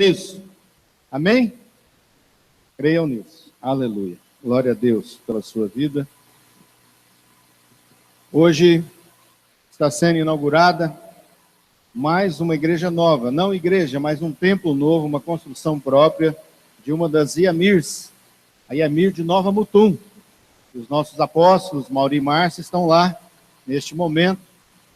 Nisso. Amém? Creiam nisso. Aleluia. Glória a Deus pela sua vida. Hoje está sendo inaugurada mais uma igreja nova. Não igreja, mas um templo novo, uma construção própria de uma das Iamirs. A Iamir de Nova Mutum. Os nossos apóstolos, Mauri e Márcia, estão lá, neste momento,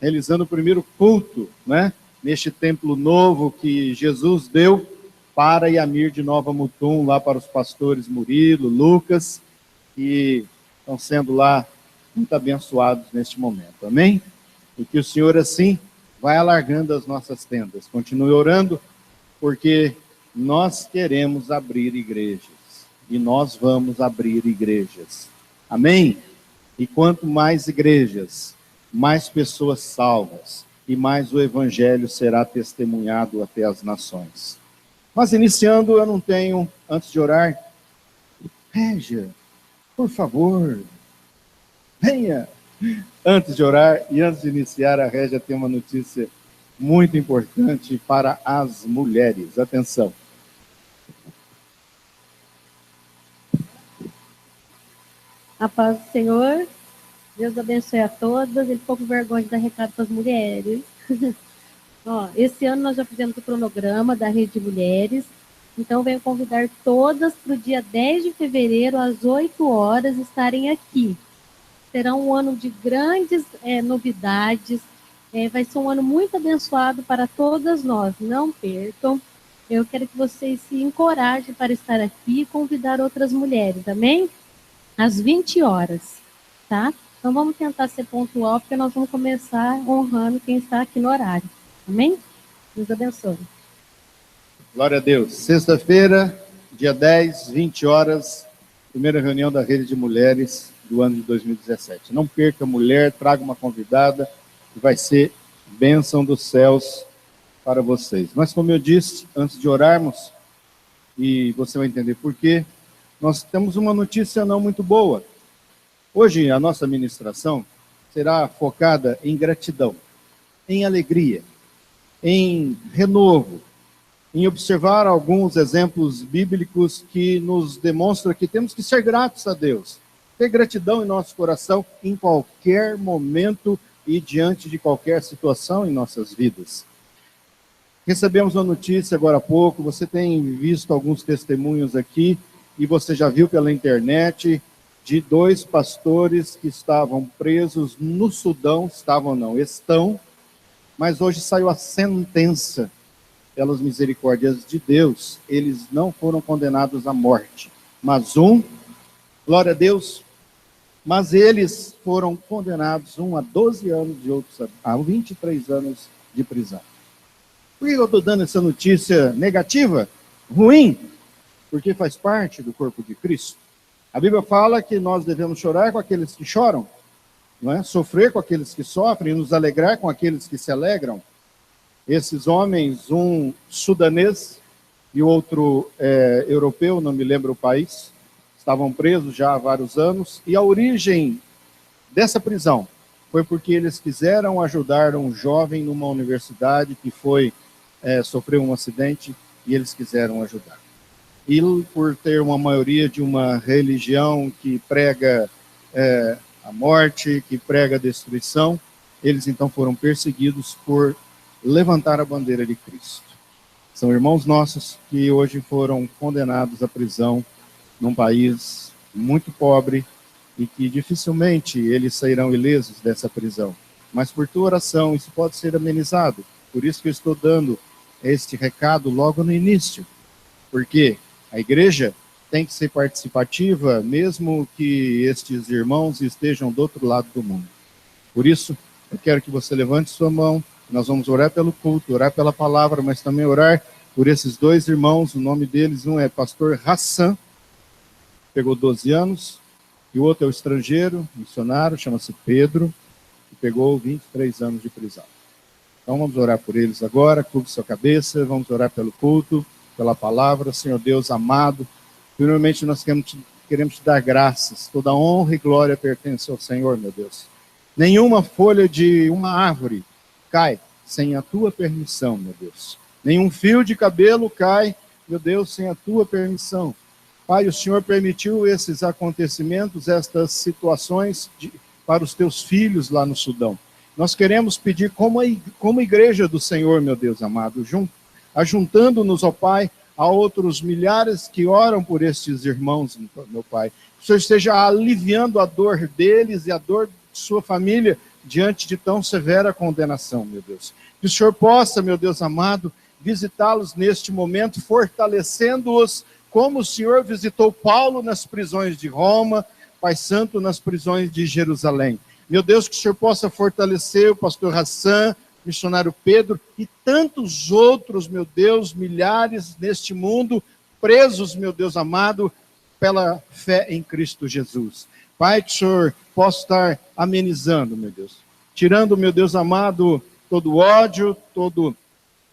realizando o primeiro culto, né? Neste templo novo que Jesus deu para Iamir de Nova Mutum, lá para os pastores Murilo, Lucas, que estão sendo lá muito abençoados neste momento, amém? E que o Senhor, assim, vai alargando as nossas tendas. Continue orando, porque nós queremos abrir igrejas, e nós vamos abrir igrejas, amém? E quanto mais igrejas, mais pessoas salvas, e mais o Evangelho será testemunhado até as nações. Mas iniciando, eu não tenho, antes de orar, Régia, por favor, venha. Antes de orar e antes de iniciar, a Régia tem uma notícia muito importante para as mulheres. Atenção. A paz do Senhor, Deus abençoe a todas. Ele ficou com vergonha de dar recado para as mulheres. Esse ano nós já fizemos o cronograma da Rede de Mulheres, então venho convidar todas para o dia 10 de fevereiro, às 8 horas, estarem aqui. Será um ano de grandes novidades, vai ser um ano muito abençoado para todas nós, não percam. Eu quero que vocês se encorajem para estar aqui e convidar outras mulheres, amém? Às 20 horas, tá? Então vamos tentar ser pontual, porque nós vamos começar honrando quem está aqui no horário. Amém? Deus abençoe. Glória a Deus. Sexta-feira, dia 10, 20 horas, primeira reunião da Rede de Mulheres do ano de 2017. Não perca, mulher, traga uma convidada, que vai ser bênção dos céus para vocês. Mas como eu disse, antes de orarmos, e você vai entender por quê, nós temos uma notícia não muito boa. Hoje a nossa ministração será focada em gratidão, em alegria, em renovo, em observar alguns exemplos bíblicos que nos demonstram que temos que ser gratos a Deus, ter gratidão em nosso coração em qualquer momento e diante de qualquer situação em nossas vidas. Recebemos uma notícia agora há pouco, você tem visto alguns testemunhos aqui, e você já viu pela internet, de 2 pastores que estavam presos no Sudão, estão, mas hoje saiu a sentença, pelas misericórdias de Deus, eles não foram condenados à morte, mas glória a Deus, mas eles foram condenados, um a 12 anos e outros a 23 anos de prisão. Por que eu estou dando essa notícia negativa, ruim? Porque faz parte do corpo de Cristo. A Bíblia fala que nós devemos chorar com aqueles que choram, não é? Sofrer com aqueles que sofrem e nos alegrar com aqueles que se alegram. Esses homens, um sudanês e o outro europeu, não me lembro o país, estavam presos já há vários anos, e a origem dessa prisão foi porque eles quiseram ajudar um jovem numa universidade que sofreu um acidente e eles quiseram ajudar. E por ter uma maioria de uma religião que prega a morte, que prega a destruição, eles então foram perseguidos por levantar a bandeira de Cristo. São irmãos nossos que hoje foram condenados à prisão num país muito pobre e que dificilmente eles sairão ilesos dessa prisão. Mas por tua oração isso pode ser amenizado. Por isso que eu estou dando este recado logo no início. Porque a igreja tem que ser participativa, mesmo que estes irmãos estejam do outro lado do mundo. Por isso, eu quero que você levante sua mão. Nós vamos orar pelo culto, orar pela palavra, mas também orar por esses 2 irmãos. O nome deles, um é pastor Hassan, pegou 12 anos, e o outro é o estrangeiro, missionário, chama-se Pedro, que pegou 23 anos de prisão. Então vamos orar por eles agora, curve sua cabeça, vamos orar pelo culto, pela palavra. Senhor Deus amado, primeiramente nós queremos te dar graças, toda honra e glória pertence ao Senhor, meu Deus. Nenhuma folha de uma árvore cai sem a tua permissão, meu Deus. Nenhum fio de cabelo cai, meu Deus, sem a tua permissão. Pai, o Senhor permitiu esses acontecimentos, estas situações para os teus filhos lá no Sudão. Nós queremos pedir como igreja do Senhor, meu Deus amado, ajuntando-nos, ó Pai, a outros milhares que oram por estes irmãos, meu Pai. Que o Senhor esteja aliviando a dor deles e a dor de sua família diante de tão severa condenação, meu Deus. Que o Senhor possa, meu Deus amado, visitá-los neste momento, fortalecendo-os, como o Senhor visitou Paulo nas prisões de Roma, Pai Santo, nas prisões de Jerusalém. Meu Deus, que o Senhor possa fortalecer o pastor Hassan, missionário Pedro e tantos outros, meu Deus, milhares neste mundo, presos, meu Deus amado, pela fé em Cristo Jesus. Pai, que o Senhor possa estar amenizando, meu Deus, tirando, meu Deus amado, todo ódio, todo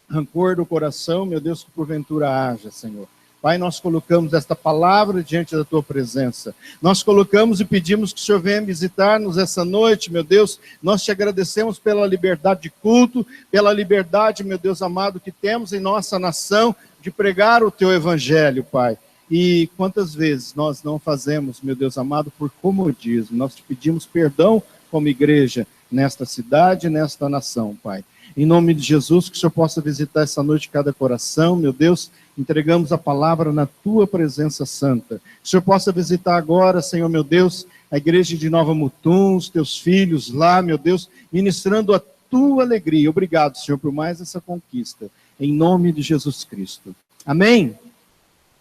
rancor do coração, meu Deus, que porventura haja, Senhor. Pai, nós colocamos esta palavra diante da tua presença. Nós colocamos e pedimos que o Senhor venha visitar-nos essa noite, meu Deus. Nós te agradecemos pela liberdade de culto, pela liberdade, meu Deus amado, que temos em nossa nação de pregar o teu evangelho, Pai. E quantas vezes nós não fazemos, meu Deus amado, por comodismo. Nós te pedimos perdão como igreja nesta cidade, nesta nação, Pai. Em nome de Jesus, que o Senhor possa visitar essa noite cada coração, meu Deus. Entregamos a palavra na tua presença santa. Que o Senhor possa visitar agora, Senhor, meu Deus, a igreja de Nova Mutum, os teus filhos lá, meu Deus, ministrando a tua alegria. Obrigado, Senhor, por mais essa conquista. Em nome de Jesus Cristo. Amém.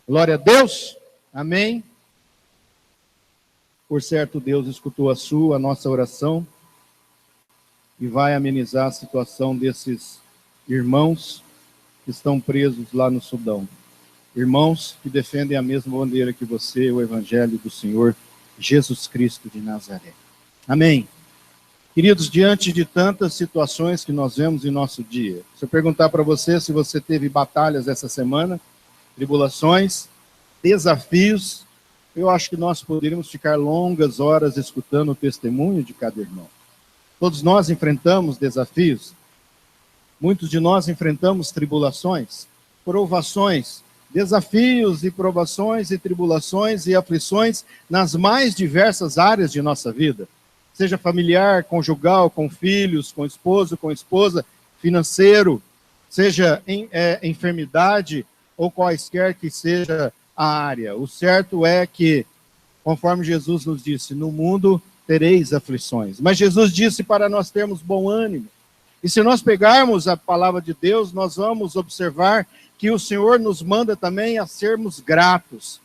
Glória a Deus. Amém. Por certo, Deus escutou a nossa oração e vai amenizar a situação desses irmãos que estão presos lá no Sudão. Irmãos que defendem a mesma bandeira que você, o Evangelho do Senhor Jesus Cristo de Nazaré. Amém. Queridos, diante de tantas situações que nós vemos em nosso dia, se eu perguntar para você se você teve batalhas essa semana, tribulações, desafios, eu acho que nós poderíamos ficar longas horas escutando o testemunho de cada irmão. Todos nós enfrentamos desafios, muitos de nós enfrentamos tribulações, provações, desafios e provações e tribulações e aflições nas mais diversas áreas de nossa vida, seja familiar, conjugal, com filhos, com esposo, com esposa, financeiro, seja em enfermidade ou quaisquer que seja a área. O certo é que, conforme Jesus nos disse, no mundo tereis aflições. Mas Jesus disse para nós termos bom ânimo. E se nós pegarmos a palavra de Deus, nós vamos observar que o Senhor nos manda também a sermos gratos.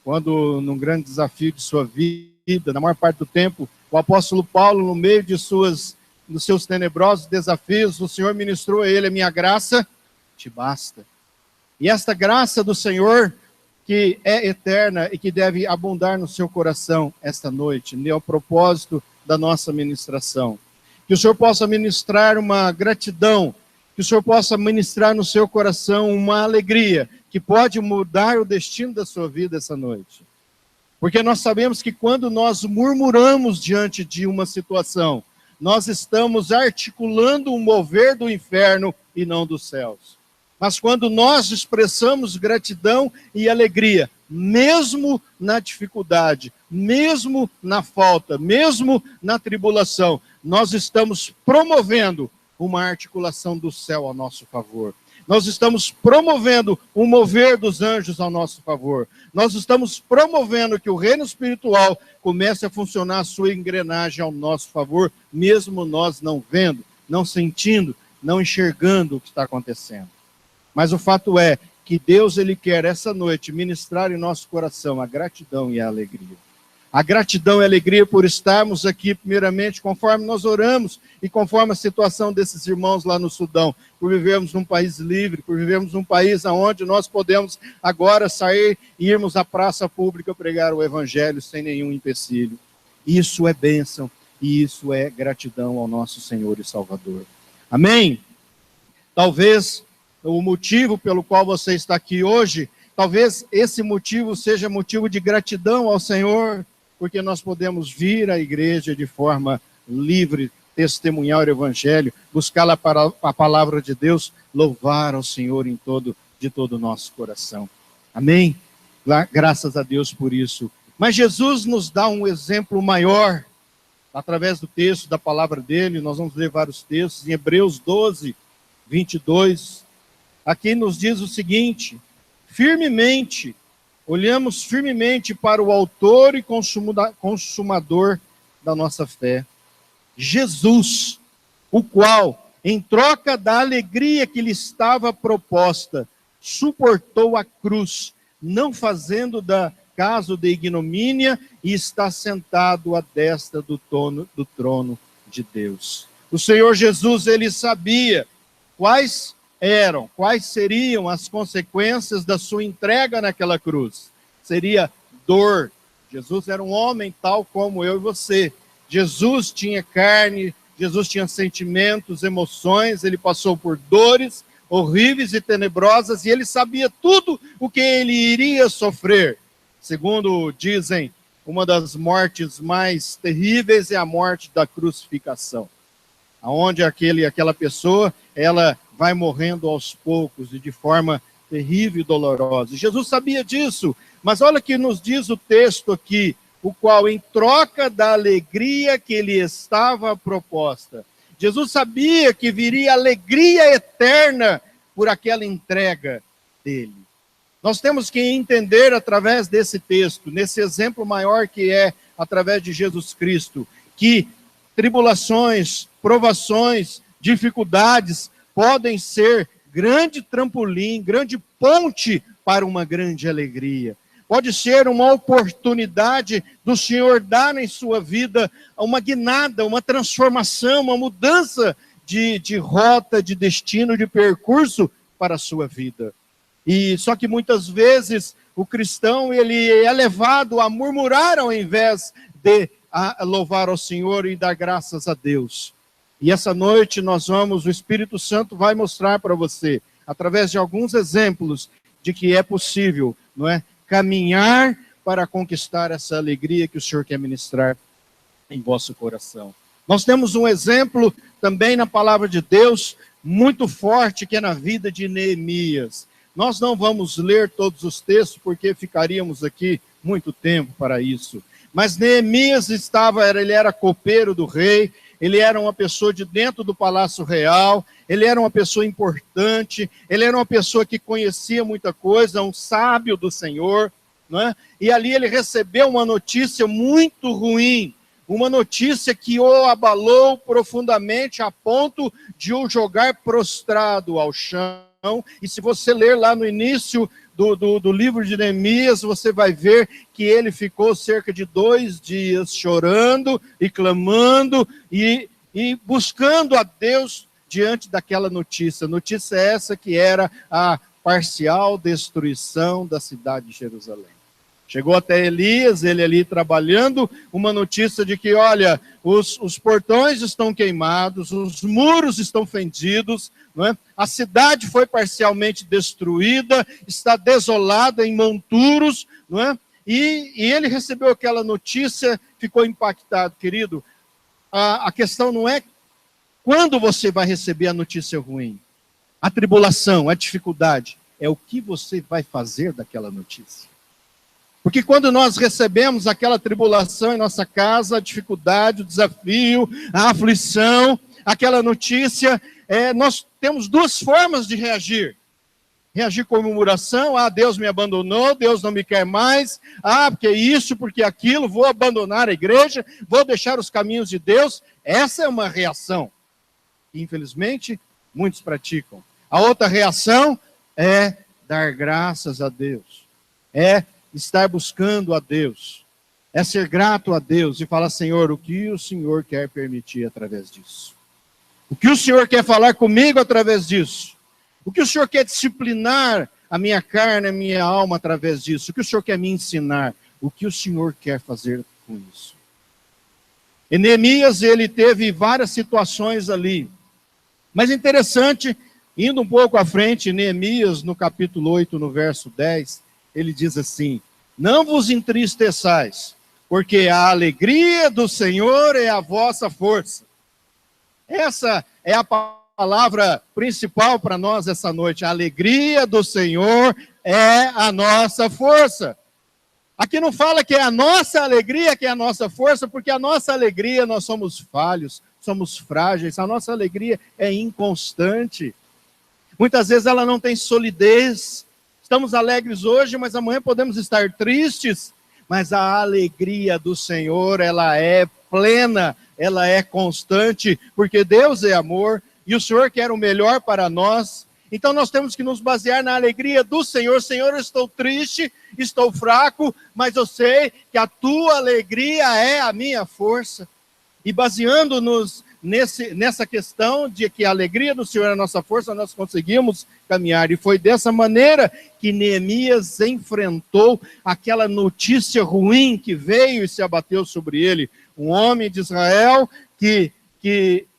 Quando, num grande desafio de sua vida, na maior parte do tempo, o apóstolo Paulo, no meio dos seus tenebrosos desafios, o Senhor ministrou a ele: a minha graça te basta. E esta graça do Senhor, que é eterna e que deve abundar no seu coração esta noite, no propósito da nossa ministração. Que o Senhor possa ministrar uma gratidão, que o Senhor possa ministrar no seu coração uma alegria, que pode mudar o destino da sua vida essa noite. Porque nós sabemos que quando nós murmuramos diante de uma situação, nós estamos articulando um mover do inferno e não dos céus. Mas quando nós expressamos gratidão e alegria, mesmo na dificuldade, mesmo na falta, mesmo na tribulação, nós estamos promovendo uma articulação do céu ao nosso favor. Nós estamos promovendo um mover dos anjos ao nosso favor. Nós estamos promovendo que o reino espiritual comece a funcionar a sua engrenagem ao nosso favor, mesmo nós não vendo, não sentindo, não enxergando o que está acontecendo. Mas o fato é que Deus, Ele quer essa noite ministrar em nosso coração a gratidão e a alegria. A gratidão e a alegria por estarmos aqui, primeiramente, conforme nós oramos e conforme a situação desses irmãos lá no Sudão, por vivermos num país livre, por vivermos num país onde nós podemos agora sair e irmos à praça pública pregar o Evangelho sem nenhum empecilho. Isso é bênção e isso é gratidão ao nosso Senhor e Salvador. Amém? Talvez o motivo pelo qual você está aqui hoje, talvez esse motivo seja motivo de gratidão ao Senhor, porque nós podemos vir à igreja de forma livre testemunhar o Evangelho, buscar a palavra de Deus, louvar ao Senhor de todo o nosso coração. Amém? Graças a Deus por isso. Mas Jesus nos dá um exemplo maior, através do texto, da palavra dele. Nós vamos ler vários textos, em Hebreus 12, 22. Aqui nos diz o seguinte: olhamos firmemente para o autor e consumador da nossa fé, Jesus, o qual, em troca da alegria que lhe estava proposta, suportou a cruz, não fazendo caso de ignomínia, e está sentado à destra do trono de Deus. O Senhor Jesus, ele sabia quais seriam as consequências da sua entrega naquela cruz. Seria dor. Jesus era um homem tal como eu e você. Jesus tinha carne, Jesus tinha sentimentos, emoções, ele passou por dores horríveis e tenebrosas, e ele sabia tudo o que ele iria sofrer. Segundo dizem, uma das mortes mais terríveis é a morte da crucificação, onde aquela pessoa, ela vai morrendo aos poucos e de forma terrível e dolorosa. Jesus sabia disso, mas olha o que nos diz o texto aqui, o qual, em troca da alegria que lhe estava proposta, Jesus sabia que viria alegria eterna por aquela entrega dele. Nós temos que entender através desse texto, nesse exemplo maior que é através de Jesus Cristo, que tribulações, provações, dificuldades podem ser grande trampolim, grande ponte para uma grande alegria. Pode ser uma oportunidade do Senhor dar em sua vida uma guinada, uma transformação, uma mudança de rota, de destino, de percurso para a sua vida. E só que muitas vezes o cristão, ele é levado a murmurar ao invés de louvar ao Senhor e dar graças a Deus. E essa noite o Espírito Santo vai mostrar para você, através de alguns exemplos, de que é possível, não é? Caminhar para conquistar essa alegria que o Senhor quer ministrar em vosso coração. Nós temos um exemplo também na palavra de Deus, muito forte, que é na vida de Neemias. Nós não vamos ler todos os textos, porque ficaríamos aqui muito tempo para isso. Mas Neemias ele era copeiro do rei, ele era uma pessoa de dentro do palácio real, ele era uma pessoa importante, ele era uma pessoa que conhecia muita coisa, um sábio do Senhor, não é? E ali ele recebeu uma notícia muito ruim, uma notícia que o abalou profundamente a ponto de o jogar prostrado ao chão. E se você ler lá no início do livro de Neemias, você vai ver que ele ficou cerca de 2 dias chorando e clamando e buscando a Deus diante daquela notícia. Notícia essa que era a parcial destruição da cidade de Jerusalém. Chegou até Elias, ele ali trabalhando, uma notícia de que, olha, os portões estão queimados, os muros estão fendidos, não é? A cidade foi parcialmente destruída, está desolada em monturos, não é? E ele recebeu aquela notícia, ficou impactado, querido. A questão não é quando você vai receber a notícia ruim, a tribulação, a dificuldade, é o que você vai fazer daquela notícia. Porque quando nós recebemos aquela tribulação em nossa casa, a dificuldade, o desafio, a aflição, aquela notícia, nós temos 2 formas de reagir. Reagir com murmuração, Deus me abandonou, Deus não me quer mais, porque isso, porque aquilo, vou abandonar a igreja, vou deixar os caminhos de Deus. Essa é uma reação. Infelizmente, muitos praticam. A outra reação é dar graças a Deus. É estar buscando a Deus, é ser grato a Deus e falar, Senhor, o que o Senhor quer permitir através disso? O que o Senhor quer falar comigo através disso? O que o Senhor quer disciplinar a minha carne, a minha alma através disso? O que o Senhor quer me ensinar? O que o Senhor quer fazer com isso? E Neemias, ele teve várias situações ali, mas é interessante, indo um pouco à frente, Neemias, no capítulo 8, no verso 10, ele diz assim, não vos entristeçais, porque a alegria do Senhor é a vossa força. Essa é a palavra principal para nós essa noite. A alegria do Senhor é a nossa força. Aqui não fala que é a nossa alegria que é a nossa força, porque a nossa alegria, nós somos falhos, somos frágeis, a nossa alegria é inconstante. Muitas vezes ela não tem solidez. Estamos alegres hoje, mas amanhã podemos estar tristes. Mas a alegria do Senhor, ela é plena, ela é constante, porque Deus é amor e o Senhor quer o melhor para nós. Então nós temos que nos basear na alegria do Senhor. Senhor, eu estou triste, estou fraco, mas eu sei que a tua alegria é a minha força. E baseando-nos nessa questão de que a alegria do Senhor é a nossa força, nós conseguimos caminhar. E foi dessa maneira que Neemias enfrentou aquela notícia ruim que veio e se abateu sobre ele. Um homem de Israel que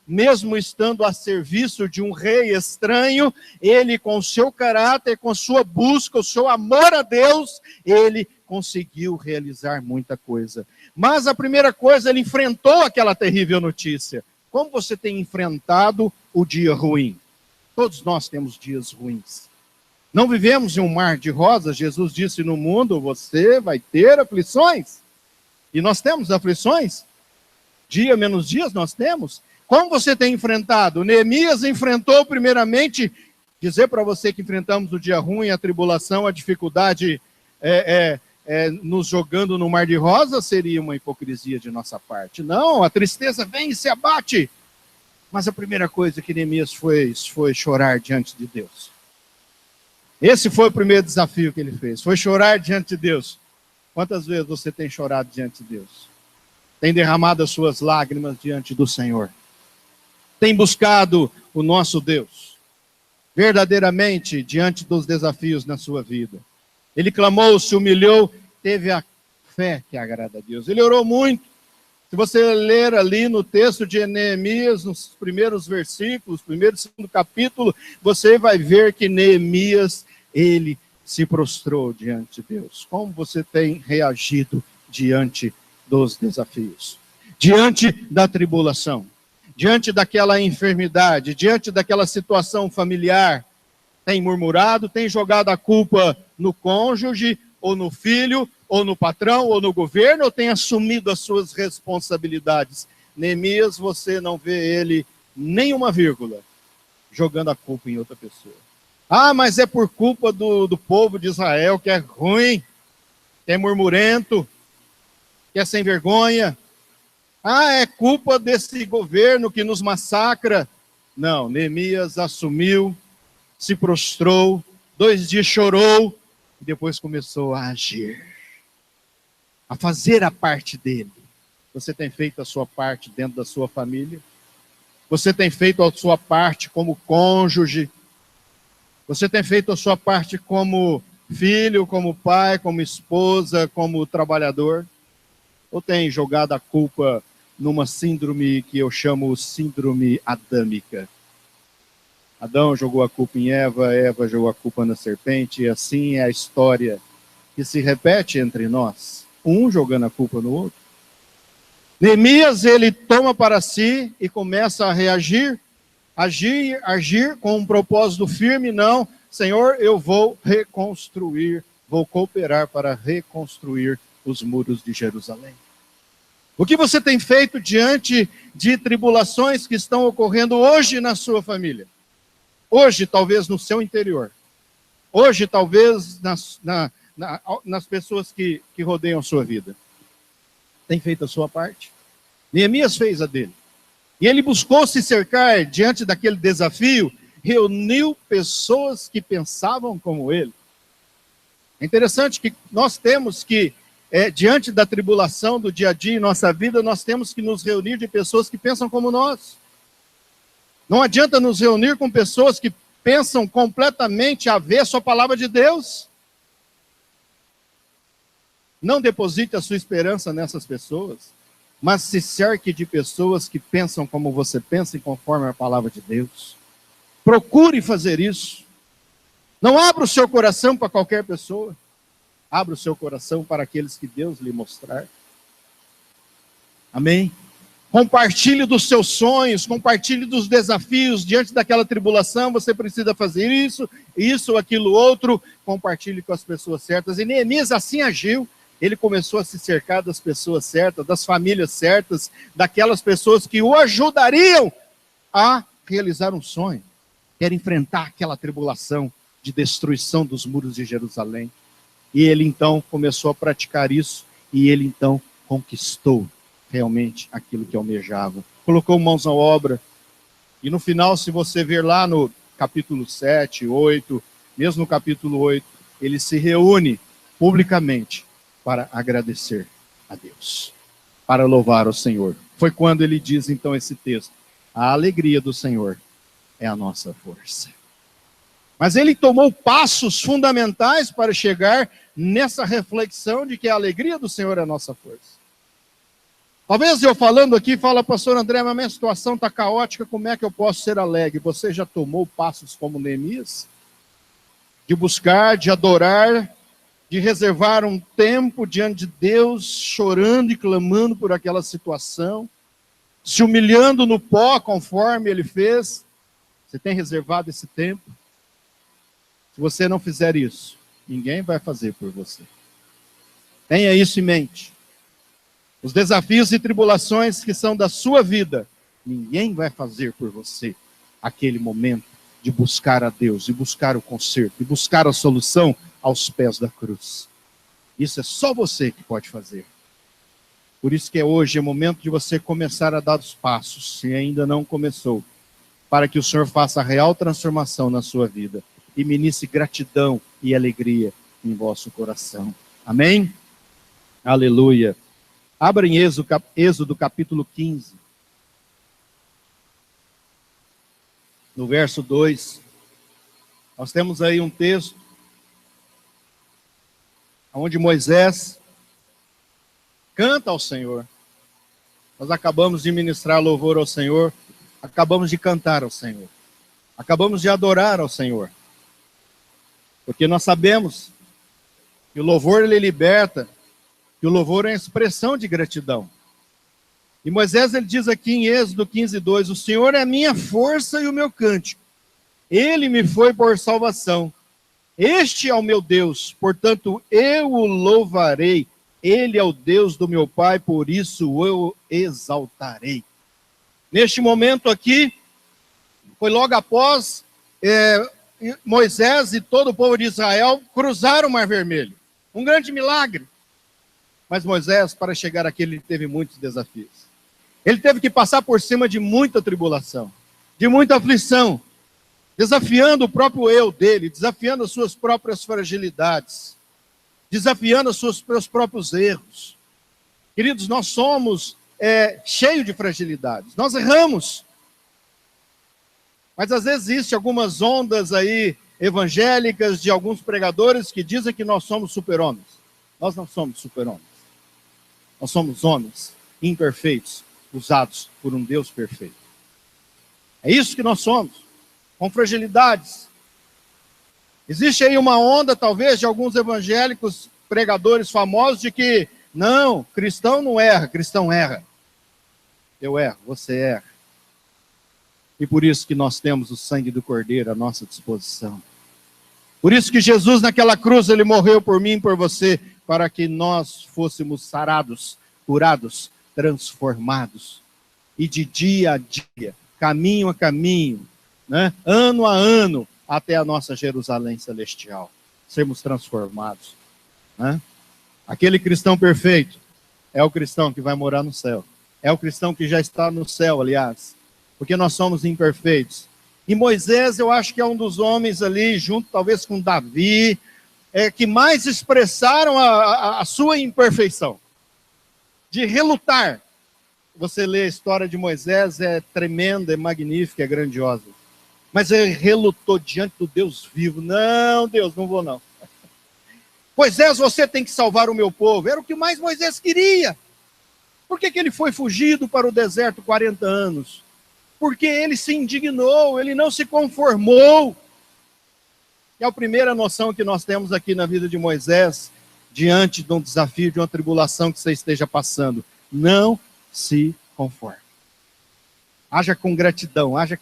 mesmo estando a serviço de um rei estranho, ele com o seu caráter, com sua busca, o seu amor a Deus, ele conseguiu realizar muita coisa. Mas a primeira coisa, ele enfrentou aquela terrível notícia. Como você tem enfrentado o dia ruim? Todos nós temos dias ruins. Não vivemos em um mar de rosas. Jesus disse: no mundo você vai ter aflições. E nós temos aflições. Dia menos dias nós temos. Como você tem enfrentado? Neemias enfrentou primeiramente, dizer para você que enfrentamos o dia ruim, a tribulação, a dificuldade nos jogando no mar de rosas seria uma hipocrisia de nossa parte. Não, a tristeza vem e se abate. Mas a primeira coisa que Neemias fez foi chorar diante de Deus. Esse foi o primeiro desafio que ele fez, foi chorar diante de Deus. Quantas vezes você tem chorado diante de Deus? Tem derramado as suas lágrimas diante do Senhor? Tem buscado o nosso Deus verdadeiramente diante dos desafios na sua vida? Ele clamou, se humilhou, teve a fé que agrada a Deus. Ele orou muito. Se você ler ali no texto de Neemias, nos primeiros versículos, primeiro e segundo capítulo, você vai ver que Neemias, ele se prostrou diante de Deus. Como você tem reagido diante dos desafios? Diante da tribulação? Diante daquela enfermidade, diante daquela situação familiar, tem murmurado, tem jogado a culpa no cônjuge, ou no filho, ou no patrão, ou no governo, ou tem assumido as suas responsabilidades? Neemias, você não vê ele nem uma vírgula jogando a culpa em outra pessoa. Ah, mas é por culpa do povo de Israel, que é ruim, que é murmurento, que é sem vergonha. Ah, é culpa desse governo que nos massacra. Não, Neemias assumiu, se prostrou, 2 dias chorou, e depois começou a agir, a fazer a parte dele. Você tem feito a sua parte dentro da sua família? Você tem feito a sua parte como cônjuge? Você tem feito a sua parte como filho, como pai, como esposa, como trabalhador? Ou tem jogado a culpa numa síndrome que eu chamo síndrome adâmica? Adão jogou a culpa em Eva, Eva jogou a culpa na serpente, e assim é a história que se repete entre nós, um jogando a culpa no outro. Neemias, ele toma para si e começa a reagir, agir com um propósito firme. Não, Senhor, eu vou reconstruir, vou cooperar para reconstruir os muros de Jerusalém. O que você tem feito diante de tribulações que estão ocorrendo hoje na sua família? Hoje, talvez no seu interior. Hoje, talvez nas pessoas que rodeiam a sua vida. Tem feito a sua parte? Neemias fez a dele. E ele buscou se cercar diante daquele desafio, reuniu pessoas que pensavam como ele. É interessante que nós temos que, diante da tribulação do dia a dia em nossa vida, nós temos que nos reunir de pessoas que pensam como nós. Não adianta nos reunir com pessoas que pensam completamente avesso à palavra de Deus. Não deposite a sua esperança nessas pessoas, mas se cerque de pessoas que pensam como você pensa e conforme a palavra de Deus. Procure fazer isso. Não abra o seu coração para qualquer pessoa. Abra o seu coração para aqueles que Deus lhe mostrar. Amém? Compartilhe dos seus sonhos, compartilhe dos desafios. Diante daquela tribulação, você precisa fazer isso, aquilo, outro. Compartilhe com as pessoas certas. E Neemias assim agiu. Ele começou a se cercar das pessoas certas, das famílias certas, daquelas pessoas que o ajudariam a realizar um sonho. Quer enfrentar aquela tribulação de destruição dos muros de Jerusalém. E ele então começou a praticar isso. E ele então conquistou realmente aquilo que almejava. Colocou mãos à obra. E no final, se você ver lá no capítulo 7, 8, mesmo no capítulo 8, ele se reúne publicamente para agradecer a Deus, para louvar o Senhor. Foi quando ele diz então esse texto: a alegria do Senhor é a nossa força. Mas ele tomou passos fundamentais para chegar nessa reflexão de que a alegria do Senhor é a nossa força. Talvez eu falando aqui, fala, pastor André, mas minha situação está caótica, como é que eu posso ser alegre? Você já tomou passos como Neemias? De buscar, de adorar, de reservar um tempo diante de Deus, chorando e clamando por aquela situação, se humilhando no pó, conforme ele fez. Você tem reservado esse tempo? Se você não fizer isso, ninguém vai fazer por você. Tenha isso em mente. Os desafios e tribulações que são da sua vida, ninguém vai fazer por você aquele momento de buscar a Deus, de buscar o conserto, de buscar a solução aos pés da cruz. Isso é só você que pode fazer. Por isso que hoje é momento de você começar a dar os passos, se ainda não começou, para que o Senhor faça a real transformação na sua vida e ministre gratidão e alegria em vosso coração. Amém? Aleluia. Abra em Êxodo capítulo 15. No verso 2. Nós temos aí um texto onde Moisés canta ao Senhor. Nós acabamos de ministrar louvor ao Senhor. Acabamos de cantar ao Senhor. Acabamos de adorar ao Senhor. Porque nós sabemos que o louvor ele liberta. E o louvor é uma expressão de gratidão. E Moisés ele diz aqui em Êxodo 15, 2, o Senhor é a minha força e o meu cântico. Ele me foi por salvação. Este é o meu Deus, portanto eu o louvarei. Ele é o Deus do meu Pai, por isso eu o exaltarei. Neste momento aqui, foi logo após Moisés e todo o povo de Israel cruzaram o Mar Vermelho. Um grande milagre. Mas Moisés, para chegar aqui, ele teve muitos desafios. Ele teve que passar por cima de muita tribulação, de muita aflição, desafiando o próprio eu dele, desafiando as suas próprias fragilidades, desafiando os seus próprios erros. Queridos, nós somos cheios de fragilidades, nós erramos. Mas às vezes existem algumas ondas aí evangélicas de alguns pregadores que dizem que nós somos super-homens. Nós não somos super-homens. Nós somos homens imperfeitos, usados por um Deus perfeito. É isso que nós somos, com fragilidades. Existe aí uma onda, talvez, de alguns evangélicos, pregadores famosos, de que, não, cristão não erra, cristão erra. Eu erro, você erra. E por isso que nós temos o sangue do Cordeiro à nossa disposição. Por isso que Jesus naquela cruz, ele morreu por mim e por você, para que nós fôssemos sarados, curados, transformados. E de dia a dia, caminho a caminho, né? Ano a ano, até a nossa Jerusalém celestial. Sermos transformados. Né? Aquele cristão perfeito é o cristão que vai morar no céu. É o cristão que já está no céu, aliás. Porque nós somos imperfeitos. E Moisés, eu acho que é um dos homens ali, junto talvez com Davi, que mais expressaram a sua imperfeição. De relutar. Você lê a história de Moisés, é tremenda, é magnífica, é grandiosa. Mas ele relutou diante do Deus vivo. Não, Deus, não vou não. Moisés, você tem que salvar o meu povo. Era o que mais Moisés queria. Por que ele foi fugido para o deserto 40 anos? Porque ele se indignou, ele não se conformou. E a primeira noção que nós temos aqui na vida de Moisés, diante de um desafio, de uma tribulação que você esteja passando, não se conforme. Haja com gratidão, haja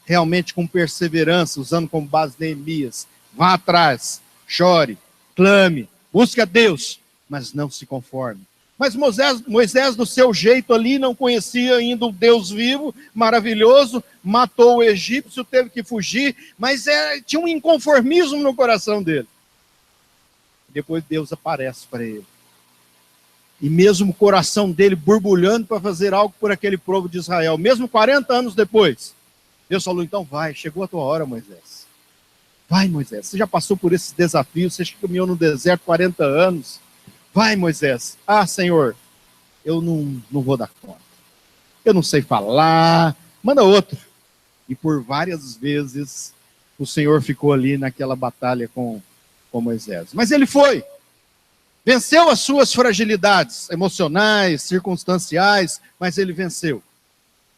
realmente com perseverança, usando como base Neemias. Vá atrás, chore, clame, busque a Deus, mas não se conforme. Mas Moisés, do seu jeito ali, não conhecia ainda o Deus vivo, maravilhoso, matou o egípcio, teve que fugir, mas tinha um inconformismo no coração dele. Depois Deus aparece para ele. E mesmo o coração dele borbulhando para fazer algo por aquele povo de Israel, mesmo 40 anos depois, Deus falou, então vai, chegou a tua hora, Moisés. Vai, Moisés, você já passou por esses desafios, você caminhou no deserto 40 anos. Vai, Moisés. Ah, Senhor, eu não vou dar conta. Eu não sei falar. Manda outro. E por várias vezes o Senhor ficou ali naquela batalha com Moisés. Mas ele foi. Venceu as suas fragilidades emocionais, circunstanciais, mas ele venceu.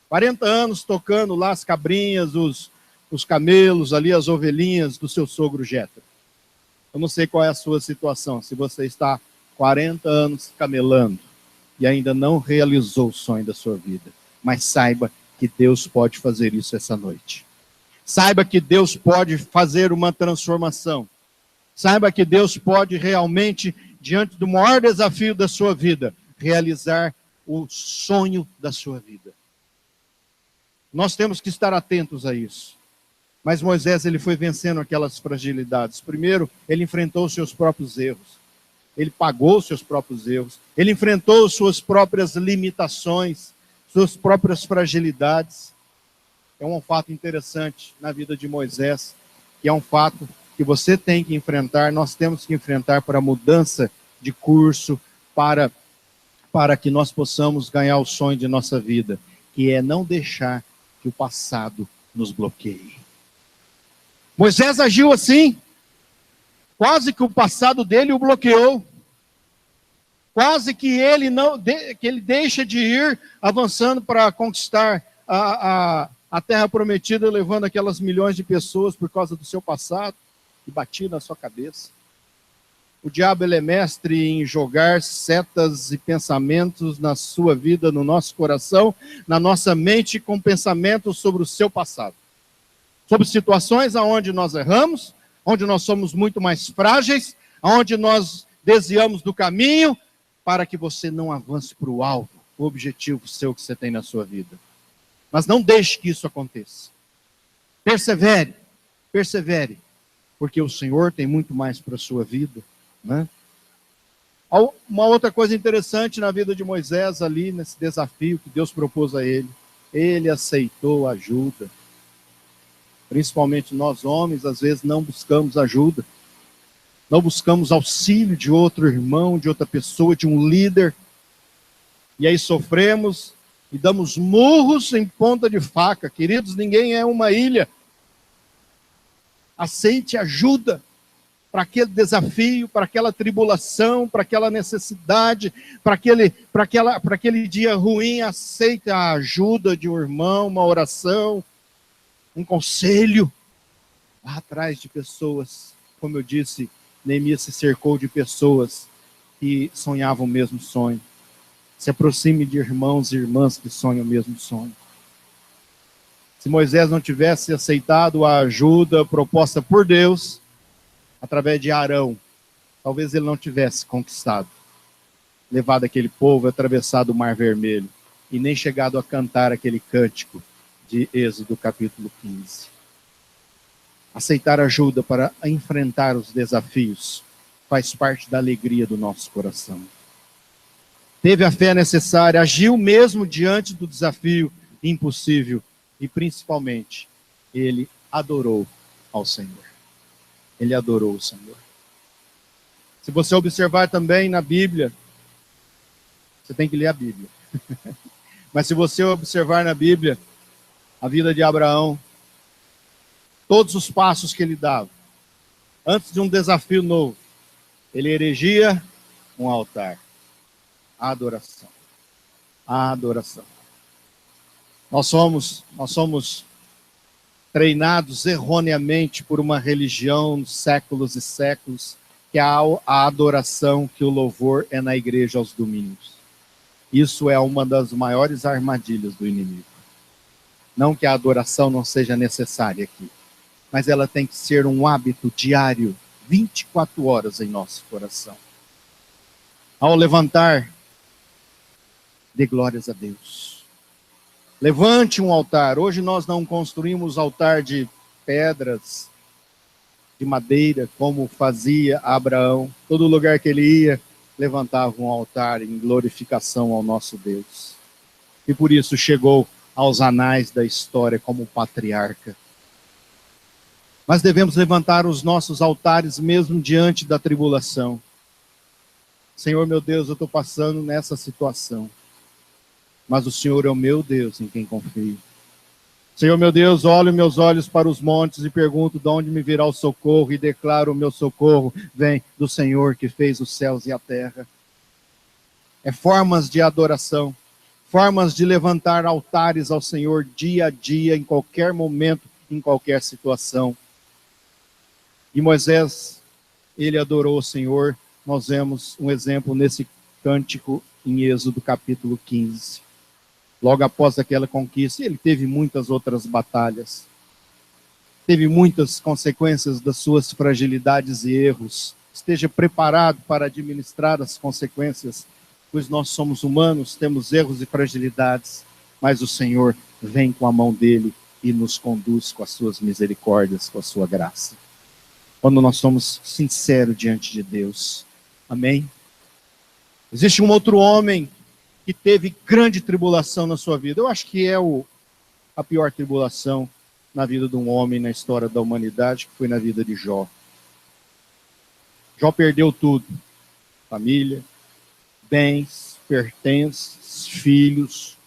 40 anos tocando lá as cabrinhas, os camelos ali, as ovelhinhas do seu sogro Jétro. Eu não sei qual é a sua situação, se você está 40 anos camelando e ainda não realizou o sonho da sua vida. Mas saiba que Deus pode fazer isso essa noite. Saiba que Deus pode fazer uma transformação. Saiba que Deus pode realmente, diante do maior desafio da sua vida, realizar o sonho da sua vida. Nós temos que estar atentos a isso. Mas Moisés, ele foi vencendo aquelas fragilidades. Primeiro, ele enfrentou os seus próprios erros. Ele pagou os seus próprios erros, ele enfrentou suas próprias limitações, suas próprias fragilidades. É um fato interessante na vida de Moisés, que é um fato que você tem que enfrentar, nós temos que enfrentar para a mudança de curso, para que nós possamos ganhar o sonho de nossa vida, que é não deixar que o passado nos bloqueie. Moisés agiu assim, quase que o passado dele o bloqueou. Quase que ele deixa de ir avançando para conquistar a terra prometida, levando aquelas milhões de pessoas por causa do seu passado, que batia na sua cabeça. O diabo, ele é mestre em jogar setas e pensamentos na sua vida, no nosso coração, na nossa mente, com pensamentos sobre o seu passado. Sobre situações onde nós erramos, onde nós somos muito mais frágeis, onde nós desviamos do caminho, para que você não avance para o alvo, o objetivo seu que você tem na sua vida. Mas não deixe que isso aconteça. Persevere, persevere, porque o Senhor tem muito mais para a sua vida, né? Uma outra coisa interessante na vida de Moisés ali, nesse desafio que Deus propôs a ele aceitou ajuda. Principalmente nós homens, às vezes não buscamos ajuda. Não buscamos auxílio de outro irmão, de outra pessoa, de um líder. E aí sofremos e damos murros em ponta de faca. Queridos, ninguém é uma ilha. Aceite ajuda para aquele desafio, para aquela tribulação, para aquela necessidade, para aquele dia ruim. Aceite a ajuda de um irmão, uma oração, um conselho. Vá atrás de pessoas, como eu disse, Neemias se cercou de pessoas que sonhavam o mesmo sonho. Se aproxime de irmãos e irmãs que sonham o mesmo sonho. Se Moisés não tivesse aceitado a ajuda proposta por Deus, através de Arão, talvez ele não tivesse conquistado, levado aquele povo, atravessado o Mar Vermelho, e nem chegado a cantar aquele cântico de Êxodo capítulo 15. Aceitar ajuda para enfrentar os desafios faz parte da alegria do nosso coração. Teve a fé necessária, agiu mesmo diante do desafio impossível e, principalmente, ele adorou ao Senhor. Ele adorou o Senhor. Se você observar também na Bíblia, você tem que ler a Bíblia. Mas se você observar na Bíblia a vida de Abraão, todos os passos que ele dava, antes de um desafio novo, ele erigia um altar. A adoração. A adoração. Nós somos treinados erroneamente por uma religião séculos e séculos, que a adoração, que o louvor é na igreja aos domingos. Isso é uma das maiores armadilhas do inimigo. Não que a adoração não seja necessária aqui, mas ela tem que ser um hábito diário, 24 horas em nosso coração. Ao levantar, dê glórias a Deus. Levante um altar. Hoje nós não construímos altar de pedras, de madeira, como fazia Abraão. Todo lugar que ele ia, levantava um altar em glorificação ao nosso Deus. E por isso chegou aos anais da história como patriarca. Mas devemos levantar os nossos altares mesmo diante da tribulação. Senhor, meu Deus, eu estou passando nessa situação. Mas o Senhor é o meu Deus em quem confio. Senhor, meu Deus, olho meus olhos para os montes e pergunto de onde me virá o socorro, e declaro: o meu socorro vem do Senhor que fez os céus e a terra. É formas de adoração, formas de levantar altares ao Senhor dia a dia, em qualquer momento, em qualquer situação. E Moisés, ele adorou o Senhor. Nós vemos um exemplo nesse cântico em Êxodo capítulo 15. Logo após aquela conquista, ele teve muitas outras batalhas. Teve muitas consequências das suas fragilidades e erros. Esteja preparado para administrar as consequências, pois nós somos humanos, temos erros e fragilidades, mas o Senhor vem com a mão dele e nos conduz com as suas misericórdias, com a sua graça. Quando nós somos sinceros diante de Deus. Amém? Existe um outro homem que teve grande tribulação na sua vida. Eu acho que é a pior tribulação na vida de um homem na história da humanidade, que foi na vida de Jó. Jó perdeu tudo. Família, bens, pertences, filhos,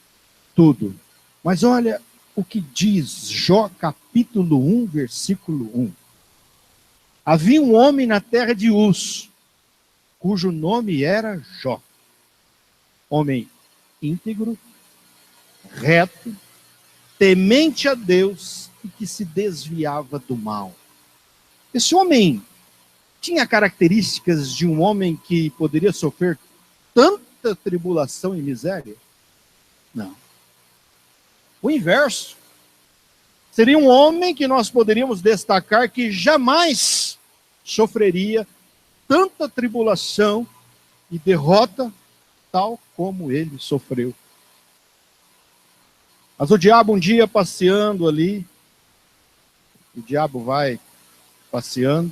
tudo. Mas olha o que diz Jó capítulo 1, versículo 1. Havia um homem na terra de Uz, cujo nome era Jó. Homem íntegro, reto, temente a Deus e que se desviava do mal. Esse homem tinha características de um homem que poderia sofrer tanta tribulação e miséria? Não. O inverso. Seria um homem que nós poderíamos destacar que jamais sofreria tanta tribulação e derrota tal como ele sofreu. Mas o diabo um dia passeando ali, o diabo vai passeando,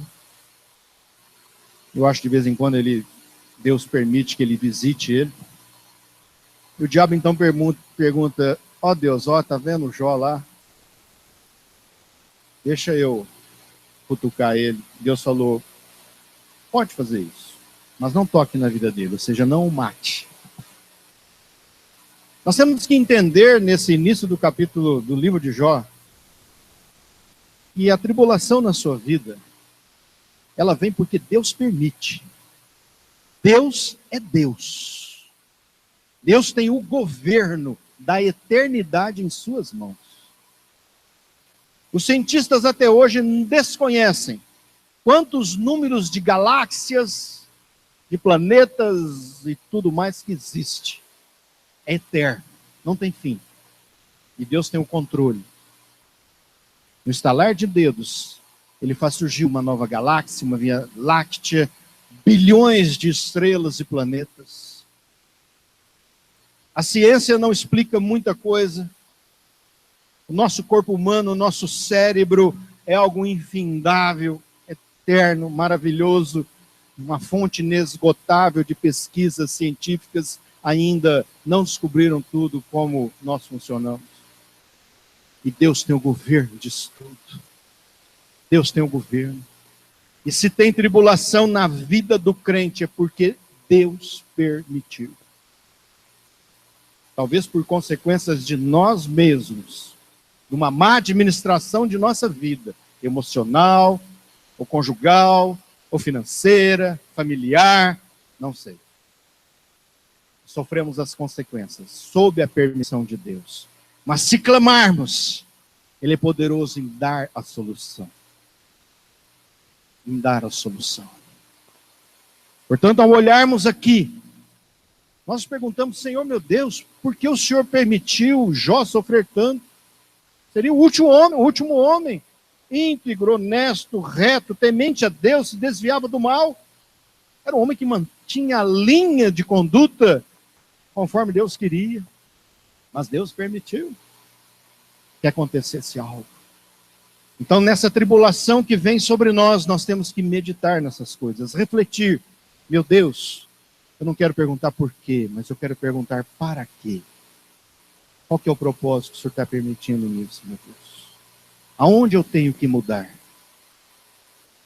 eu acho que de vez em quando Deus permite que ele visite ele, e o diabo então pergunta: ó Deus, tá vendo o Jó lá? Deixa eu cutucar ele. Deus falou: pode fazer isso, mas não toque na vida dele, ou seja, não o mate. Nós temos que entender nesse início do capítulo do livro de Jó que a tribulação na sua vida, ela vem porque Deus permite. Deus é Deus. Deus tem o governo da eternidade em suas mãos. Os cientistas até hoje desconhecem quantos números de galáxias, de planetas e tudo mais que existe. É eterno, não tem fim. E Deus tem o controle. No estalar de dedos, ele faz surgir uma nova galáxia, uma Via Láctea, bilhões de estrelas e planetas. A ciência não explica muita coisa. O nosso corpo humano, o nosso cérebro é algo infindável, eterno, maravilhoso, uma fonte inesgotável de pesquisas científicas. Ainda não descobriram tudo como nós funcionamos. E Deus tem o governo disso tudo. Deus tem o governo. E se tem tribulação na vida do crente, é porque Deus permitiu. Talvez por consequências de nós mesmos, de uma má administração de nossa vida, emocional, ou conjugal, ou financeira, familiar, não sei. Sofremos as consequências, sob a permissão de Deus. Mas se clamarmos, Ele é poderoso em dar a solução. Em dar a solução. Portanto, ao olharmos aqui, nós perguntamos: Senhor meu Deus, por que o Senhor permitiu Jó sofrer tanto? Seria o último homem, íntegro, honesto, reto, temente a Deus, se desviava do mal. Era um homem que mantinha a linha de conduta conforme Deus queria. Mas Deus permitiu que acontecesse algo. Então, nessa tribulação que vem sobre nós, nós temos que meditar nessas coisas, refletir. Meu Deus, eu não quero perguntar por quê, mas eu quero perguntar para quê. Qual que é o propósito que o Senhor está permitindo nisso, meu Deus? Aonde eu tenho que mudar?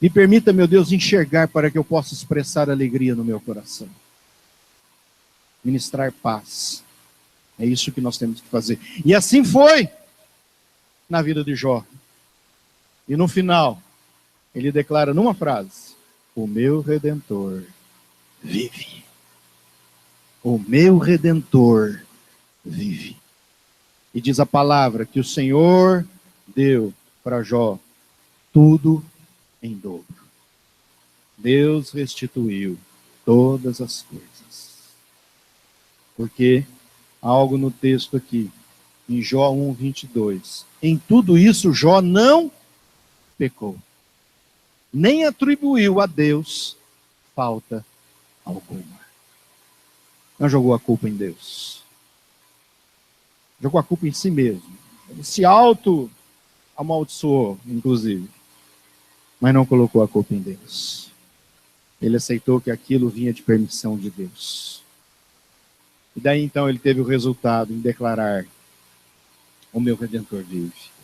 Me permita, meu Deus, enxergar para que eu possa expressar alegria no meu coração. Ministrar paz. É isso que nós temos que fazer. E assim foi na vida de Jó. E no final, ele declara numa frase: o meu Redentor vive. O meu Redentor vive. E diz a palavra que o Senhor deu para Jó tudo em dobro. Deus restituiu todas as coisas. Porque há algo no texto aqui, em Jó 1:22. Em tudo isso, Jó não pecou, nem atribuiu a Deus falta alguma. Não jogou a culpa em Deus. Jogou a culpa em si mesmo. Ele se auto-amaldiçoou, inclusive. Mas não colocou a culpa em Deus. Ele aceitou que aquilo vinha de permissão de Deus. E daí então ele teve o resultado em declarar: o meu Redentor vive.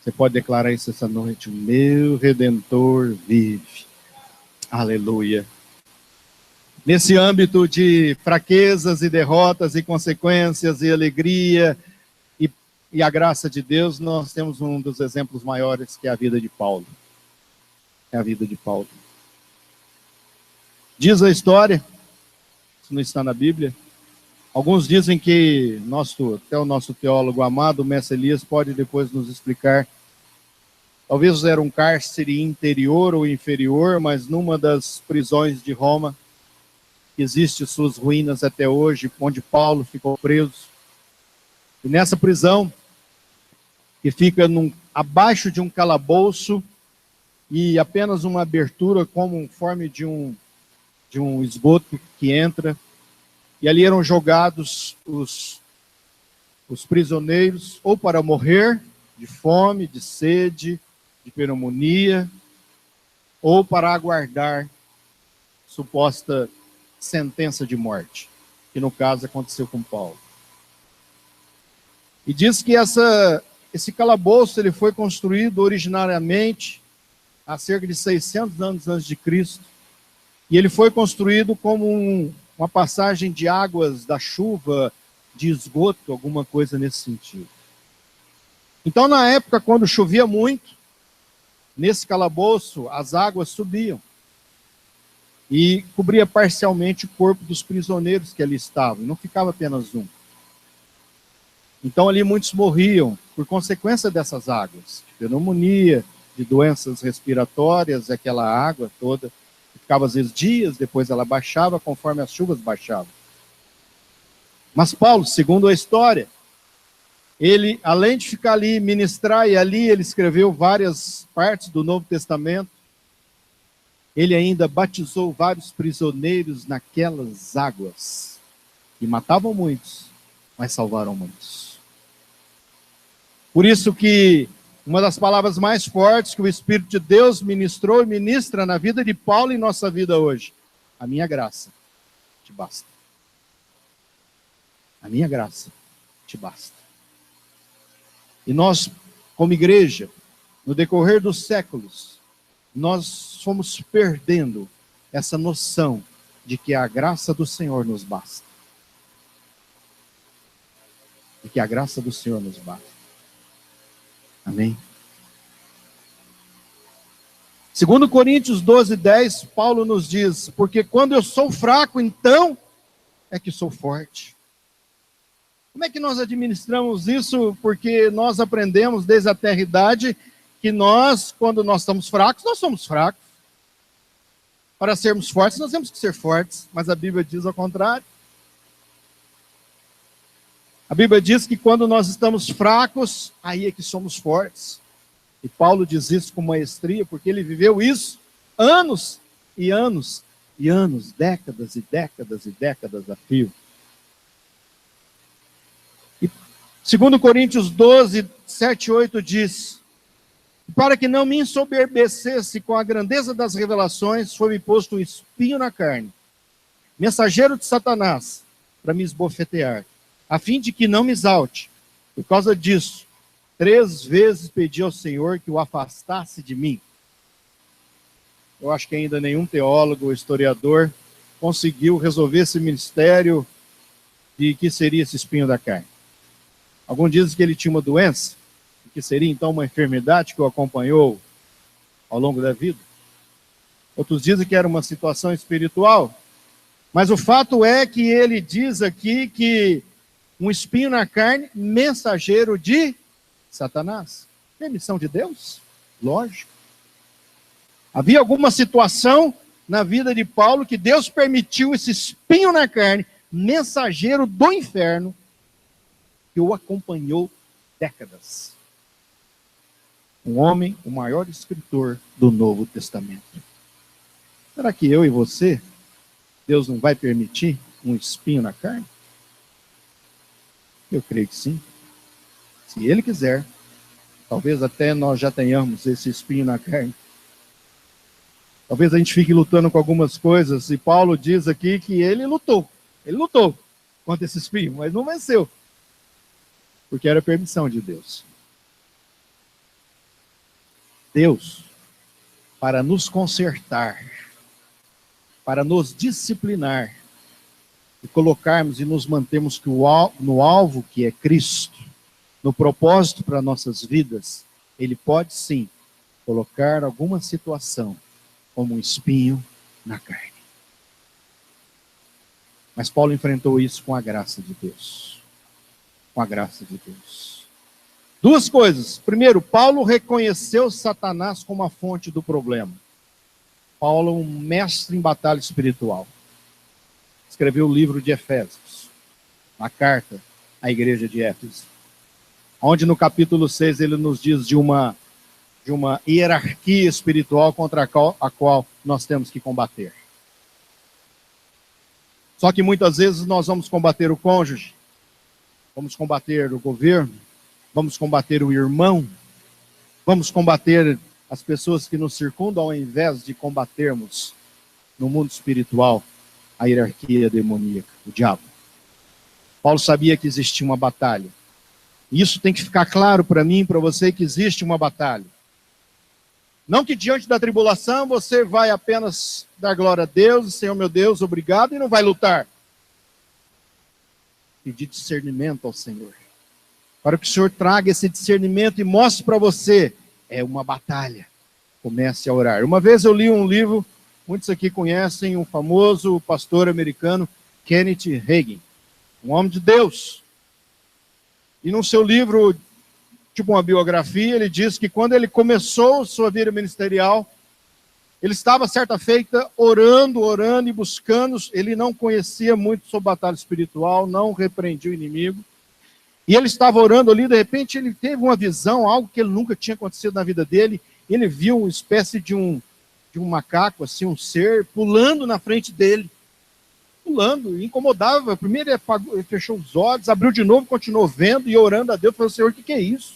Você pode declarar isso essa noite: o meu Redentor vive. Aleluia. Nesse âmbito de fraquezas e derrotas e consequências e alegria e a graça de Deus, nós temos um dos exemplos maiores, que é a vida de Paulo. É a vida de Paulo. Diz a história, isso não está na Bíblia. Alguns dizem que até o nosso teólogo amado, o mestre Elias, pode depois nos explicar. Talvez era um cárcere interior ou inferior, mas numa das prisões de Roma, que existe suas ruínas até hoje, onde Paulo ficou preso. E nessa prisão, que fica abaixo de um calabouço, e apenas uma abertura conforme de um esgoto que entra, e ali eram jogados os prisioneiros, ou para morrer de fome, de sede, de pneumonia, ou para aguardar suposta sentença de morte, que no caso aconteceu com Paulo. E diz que esse calabouço ele foi construído originariamente há cerca de 600 anos antes de Cristo, e ele foi construído como uma passagem de águas da chuva, de esgoto, alguma coisa nesse sentido. Então, na época, quando chovia muito, nesse calabouço, as águas subiam e cobria parcialmente o corpo dos prisioneiros que ali estavam, e não ficava apenas um. Então, ali muitos morriam por consequência dessas águas, de pneumonia, de doenças respiratórias, aquela água toda, ficava às vezes dias, depois ela baixava conforme as chuvas baixavam. Mas Paulo, segundo a história, ele, além de ficar ali, ministrar, e ali ele escreveu várias partes do Novo Testamento, ele ainda batizou vários prisioneiros naquelas águas, que matavam muitos, mas salvaram muitos. Por isso que uma das palavras mais fortes que o Espírito de Deus ministrou e ministra na vida de Paulo e em nossa vida hoje: a minha graça te basta. A minha graça te basta. E nós, como igreja, no decorrer dos séculos, nós fomos perdendo essa noção de que a graça do Senhor nos basta. De que a graça do Senhor nos basta. Amém? Segundo Coríntios 12:10, Paulo nos diz: porque quando eu sou fraco, então é que sou forte. Como é que nós administramos isso? Porque nós aprendemos desde a eternidade que nós, quando nós estamos fracos, nós somos fracos. Para sermos fortes, nós temos que ser fortes, mas a Bíblia diz ao contrário. A Bíblia diz que quando nós estamos fracos, aí é que somos fortes. E Paulo diz isso com maestria, porque ele viveu isso anos e anos e anos, décadas e décadas e décadas a fio. E 2 Coríntios 12, 7 e 8 diz: para que não me ensoberbecesse com a grandeza das revelações, foi-me posto um espinho na carne, mensageiro de Satanás, para me esbofetear, a fim de que não me exalte. Por causa disso, 3 vezes pedi ao Senhor que o afastasse de mim. Eu acho que ainda nenhum teólogo ou historiador conseguiu resolver esse mistério de que seria esse espinho da carne. Alguns dizem que ele tinha uma doença, que seria então uma enfermidade que o acompanhou ao longo da vida. Outros dizem que era uma situação espiritual. Mas o fato é que ele diz aqui que um espinho na carne, mensageiro de Satanás. Permissão de Deus? Lógico. Havia alguma situação na vida de Paulo que Deus permitiu esse espinho na carne, mensageiro do inferno, que o acompanhou décadas. Um homem, o maior escritor do Novo Testamento. Será que eu e você, Deus não vai permitir um espinho na carne? Eu creio que sim. Se Ele quiser, talvez até nós já tenhamos esse espinho na carne. Talvez a gente fique lutando com algumas coisas, e Paulo diz aqui que ele lutou contra esse espinho, mas não venceu, porque era permissão de Deus. Deus, para nos consertar, para nos disciplinar, e colocarmos e nos mantermos no alvo que é Cristo, no propósito para nossas vidas, Ele pode sim colocar alguma situação como um espinho na carne. Mas Paulo enfrentou isso com a graça de Deus. Com a graça de Deus. 2 coisas. Primeiro, Paulo reconheceu Satanás como a fonte do problema. Paulo é um mestre em batalha espiritual. Escreveu o livro de Efésios, a carta à igreja de Éfeso, onde no capítulo 6 ele nos diz de uma hierarquia espiritual contra a qual nós temos que combater. Só que muitas vezes nós vamos combater o cônjuge, vamos combater o governo, vamos combater o irmão, vamos combater as pessoas que nos circundam, ao invés de combatermos no mundo espiritual a hierarquia demoníaca, o diabo. Paulo sabia que existia uma batalha. E isso tem que ficar claro para mim e para você, que existe uma batalha. Não que diante da tribulação você vai apenas dar glória a Deus, Senhor meu Deus, obrigado, e não vai lutar. Pedir discernimento ao Senhor, para que o Senhor traga esse discernimento e mostre para você, é uma batalha. Comece a orar. Uma vez eu li um livro, muitos aqui conhecem, um famoso pastor americano, Kenneth Hagin, um homem de Deus. E no seu livro, tipo uma biografia, ele diz que quando ele começou sua vida ministerial, ele estava certa feita orando e buscando. Ele não conhecia muito sobre batalha espiritual, não repreendia o inimigo. E ele estava orando ali, de repente ele teve uma visão, algo que ele nunca tinha acontecido na vida dele. Ele viu uma espécie de um macaco, assim, um ser, pulando na frente dele. Pulando, incomodava. Primeiro ele fechou os olhos, abriu de novo, continuou vendo e orando a Deus. Falou, Senhor, o que é isso?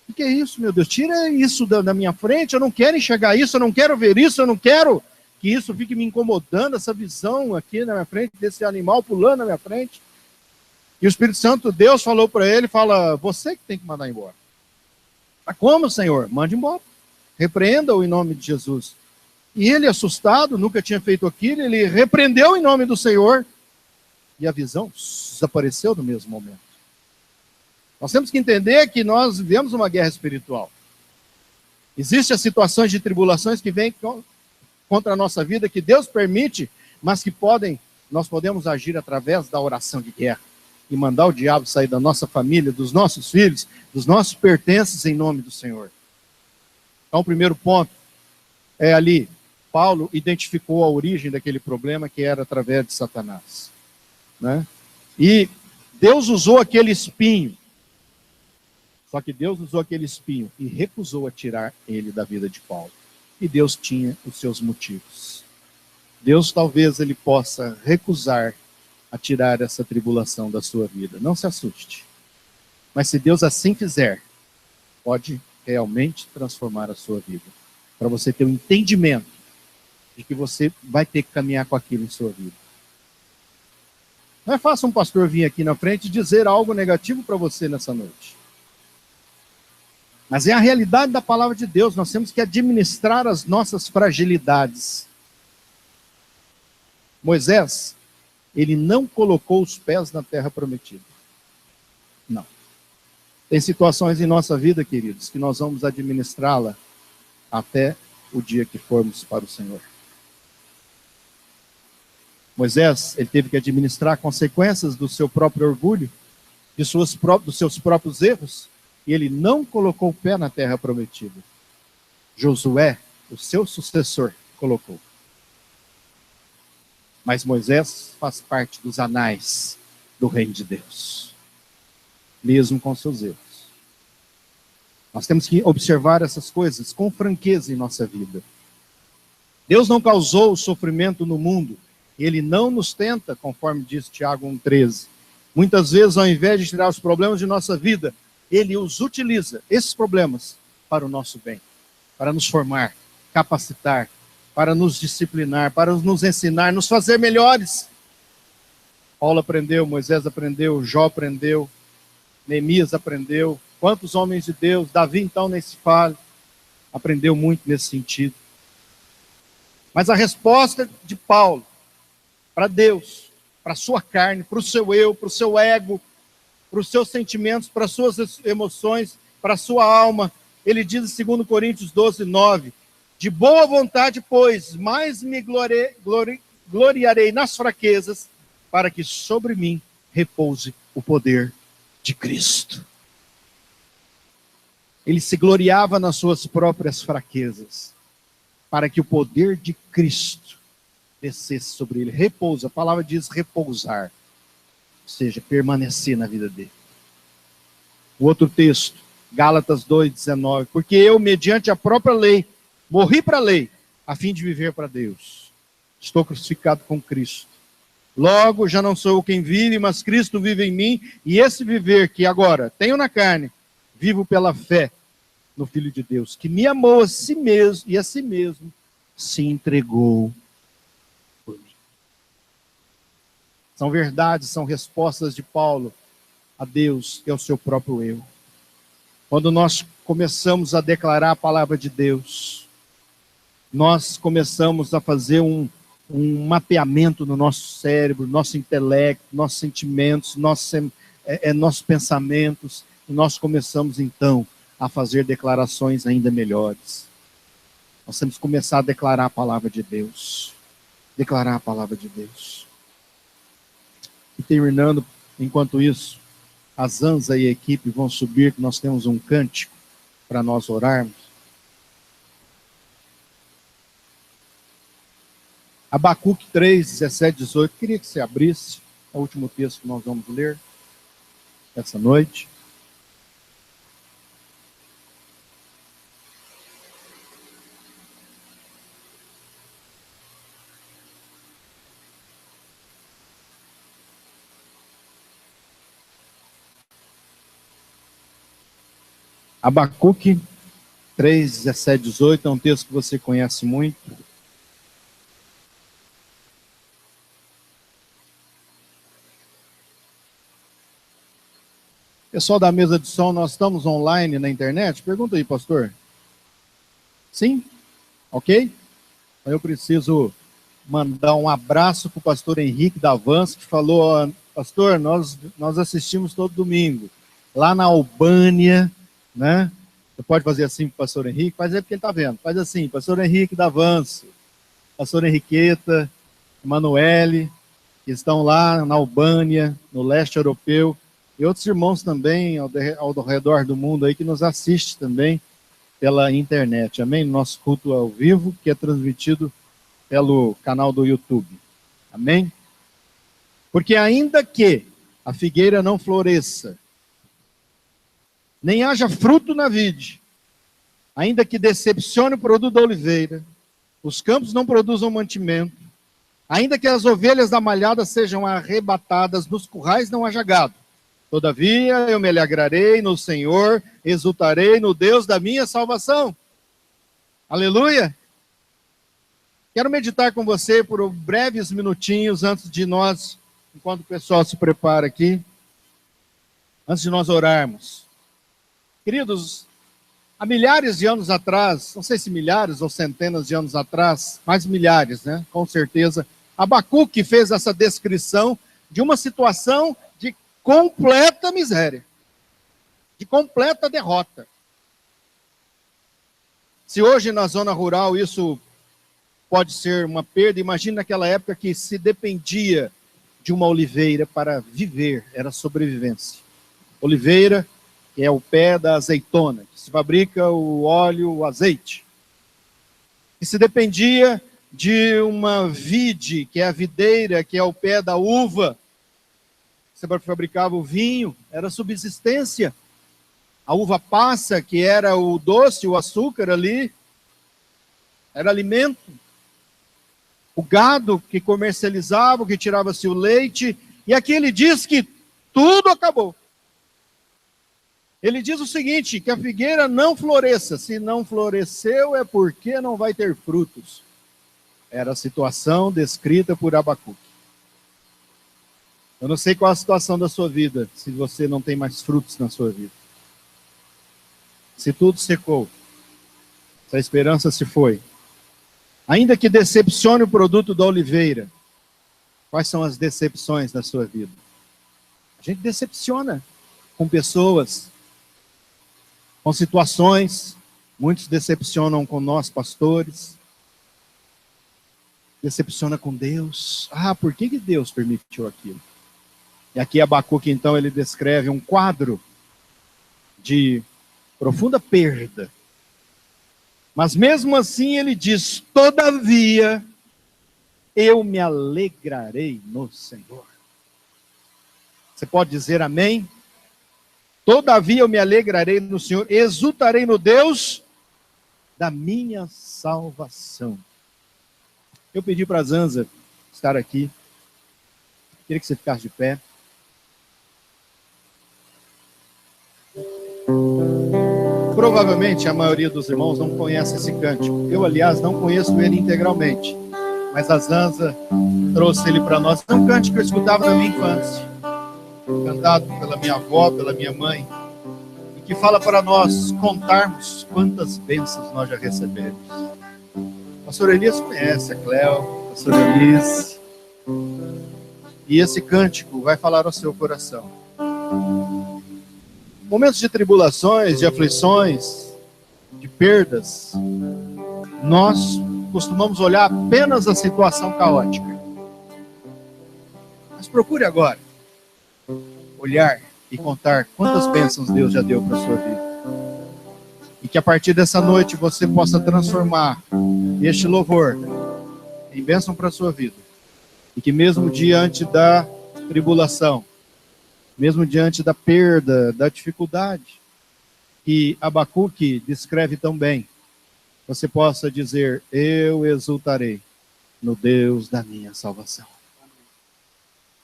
O que é isso, meu Deus? Tira isso da minha frente, eu não quero enxergar isso, eu não quero ver isso, eu não quero que isso fique me incomodando, essa visão aqui na minha frente, desse animal pulando na minha frente. E o Espírito Santo, Deus falou para ele, fala, você que tem que mandar embora. Mas como, Senhor? Mande embora. Repreenda-o em nome de Jesus. E ele, assustado, nunca tinha feito aquilo, ele repreendeu em nome do Senhor, e a visão desapareceu no mesmo momento. Nós temos que entender que nós vivemos uma guerra espiritual. Existem as situações de tribulações que vêm contra a nossa vida, que Deus permite, mas que nós podemos agir através da oração de guerra e mandar o diabo sair da nossa família, dos nossos filhos, dos nossos pertences em nome do Senhor. Então, o primeiro ponto é ali, Paulo identificou a origem daquele problema, que era através de Satanás, né? E Deus usou aquele espinho. Só que Deus usou aquele espinho e recusou a tirar ele da vida de Paulo. E Deus tinha os seus motivos. Deus talvez ele possa recusar a tirar essa tribulação da sua vida. Não se assuste. Mas se Deus assim fizer, pode realmente transformar a sua vida. Para você ter um entendimento de que você vai ter que caminhar com aquilo em sua vida. Não é fácil um pastor vir aqui na frente e dizer algo negativo para você nessa noite. Mas é a realidade da palavra de Deus. Nós temos que administrar as nossas fragilidades. Moisés, ele não colocou os pés na terra prometida. Não. Tem situações em nossa vida, queridos, que nós vamos administrá-la até o dia que formos para o Senhor. Moisés, ele teve que administrar consequências do seu próprio orgulho, dos seus próprios erros, e ele não colocou o pé na terra prometida. Josué, o seu sucessor, colocou. Mas Moisés faz parte dos anais do reino de Deus, mesmo com seus erros. Nós temos que observar essas coisas com franqueza em nossa vida. Deus não causou o sofrimento no mundo, ele não nos tenta, conforme diz Tiago 1,13. Muitas vezes, ao invés de tirar os problemas de nossa vida, ele os utiliza, esses problemas, para o nosso bem, para nos formar, capacitar, para nos disciplinar, para nos ensinar, nos fazer melhores. Paulo aprendeu, Moisés aprendeu, Jó aprendeu, Neemias aprendeu. Quantos homens de Deus, Davi então nem se fala, aprendeu muito nesse sentido. Mas a resposta de Paulo para Deus, para a sua carne, para o seu eu, para o seu ego, para os seus sentimentos, para as suas emoções, para a sua alma, ele diz em 2 Coríntios 12:9, de boa vontade, pois, mais me gloriarei nas fraquezas, para que sobre mim repouse o poder de Cristo. Ele se gloriava nas suas próprias fraquezas, para que o poder de Cristo descesse sobre ele. Repouso, a palavra diz repousar, ou seja, permanecer na vida dele. O outro texto, Gálatas 2:19, porque eu, mediante a própria lei, morri para a lei, a fim de viver para Deus. Estou crucificado com Cristo. Logo, já não sou eu quem vive, mas Cristo vive em mim, e esse viver que agora tenho na carne, vivo pela fé no Filho de Deus, que me amou a si mesmo, e a si mesmo se entregou por mim. São verdades, são respostas de Paulo a Deus e ao seu próprio eu. Quando nós começamos a declarar a palavra de Deus, nós começamos a fazer um mapeamento no nosso cérebro, nosso intelecto, nossos sentimentos, nossos pensamentos, e nós começamos então a fazer declarações ainda melhores. Nós temos que começar a declarar a palavra de Deus. Declarar a palavra de Deus. E terminando, enquanto isso, a Zanza e a equipe vão subir, que nós temos um cântico para nós orarmos. Abacuque 3, 17, 18. Queria que você abrisse o último texto que nós vamos ler essa noite. Abacuque 3, 17, 18 é um texto que você conhece muito. Pessoal da mesa de som, nós estamos online na internet? Pergunta aí, pastor. Sim? Ok? Eu preciso mandar um abraço para o pastor Henrique da Avanço, que falou, pastor, nós assistimos todo domingo, lá na Albânia, né? Você pode fazer assim para o pastor Henrique? Faz aí porque ele está vendo. Faz assim, pastor Henrique da Avanço, pastor Henriqueta, Emanuele, que estão lá na Albânia, no leste europeu, e outros irmãos também ao redor do mundo aí que nos assistem também pela internet, amém? Nosso culto ao vivo, que é transmitido pelo canal do YouTube, amém? Porque ainda que a figueira não floresça, nem haja fruto na vide, ainda que decepcione o produto da oliveira, os campos não produzam mantimento, ainda que as ovelhas da malhada sejam arrebatadas, nos currais não haja gado. Todavia eu me alegrarei no Senhor, exultarei no Deus da minha salvação. Aleluia! Quero meditar com você por breves minutinhos antes de nós, enquanto o pessoal se prepara aqui, antes de nós orarmos. Queridos, há milhares de anos atrás, não sei se milhares ou centenas de anos atrás, mas milhares, né? Com certeza, Abacuque fez essa descrição de uma situação de completa miséria, de completa derrota. Se hoje na zona rural isso pode ser uma perda, imagine naquela época que se dependia de uma oliveira para viver, era sobrevivência. Oliveira, que é o pé da azeitona, que se fabrica o óleo, o azeite. E se dependia de uma vide, que é a videira, que é o pé da uva, você fabricava o vinho, era subsistência. A uva passa, que era o doce, o açúcar ali, era alimento. O gado que comercializava, que tirava-se o leite, e aqui ele diz que tudo acabou. Ele diz o seguinte, que a figueira não floresça, se não floresceu é porque não vai ter frutos. Era a situação descrita por Abacuque. Eu não sei qual a situação da sua vida, se você não tem mais frutos na sua vida. Se tudo secou, se a esperança se foi. Ainda que decepcione o produto da oliveira, quais são as decepções da sua vida? A gente decepciona com pessoas, com situações, muitos decepcionam com nós, pastores, decepciona com Deus. Ah, por que Deus permitiu aquilo? E aqui Abacuque, então, ele descreve um quadro de profunda perda. Mas mesmo assim ele diz, todavia, eu me alegrarei no Senhor. Você pode dizer amém? Todavia eu me alegrarei no Senhor, exultarei no Deus da minha salvação. Eu pedi para a Zanza estar aqui. Queria que você ficasse de pé. Provavelmente a maioria dos irmãos não conhece esse cântico. Eu, aliás, não conheço ele integralmente. Mas a Zanza trouxe ele para nós. É um cântico que eu escutava na minha infância. Cantado pela minha avó, pela minha mãe. E que fala para nós contarmos quantas bênçãos nós já recebemos. A pastora Elias conhece, a Cléo, a pastora Elias. E esse cântico vai falar ao seu coração. Momentos de tribulações, de aflições, de perdas, nós costumamos olhar apenas a situação caótica. Mas procure agora olhar e contar quantas bênçãos Deus já deu para a sua vida. E que a partir dessa noite você possa transformar este louvor em bênção para a sua vida. E que mesmo diante da tribulação, mesmo diante da perda, da dificuldade, que Abacuque descreve tão bem, você possa dizer, eu exultarei no Deus da minha salvação.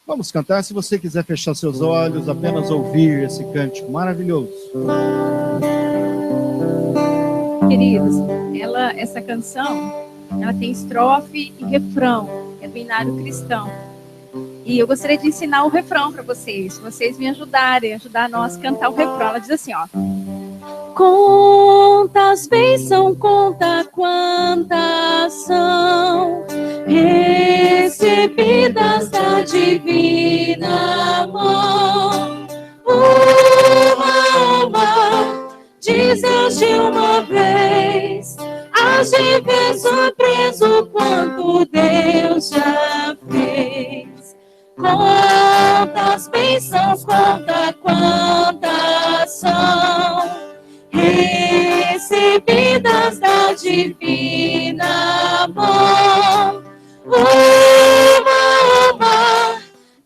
Vamos cantar, se você quiser fechar seus olhos, apenas ouvir esse cântico maravilhoso. Queridos, essa canção, ela tem estrofe e refrão, é do Inário Cristão. E eu gostaria de ensinar o refrão para vocês, se vocês me ajudarem, ajudar nós a cantar o refrão. Ela diz assim, ó. Contas bênçãos, conta quantas são recebidas da divina mão. Uma, dizes de uma vez, hás de ver surpreso quanto Deus já fez. Quantas bênçãos, conta quantas são recebidas da divina mão. Uma,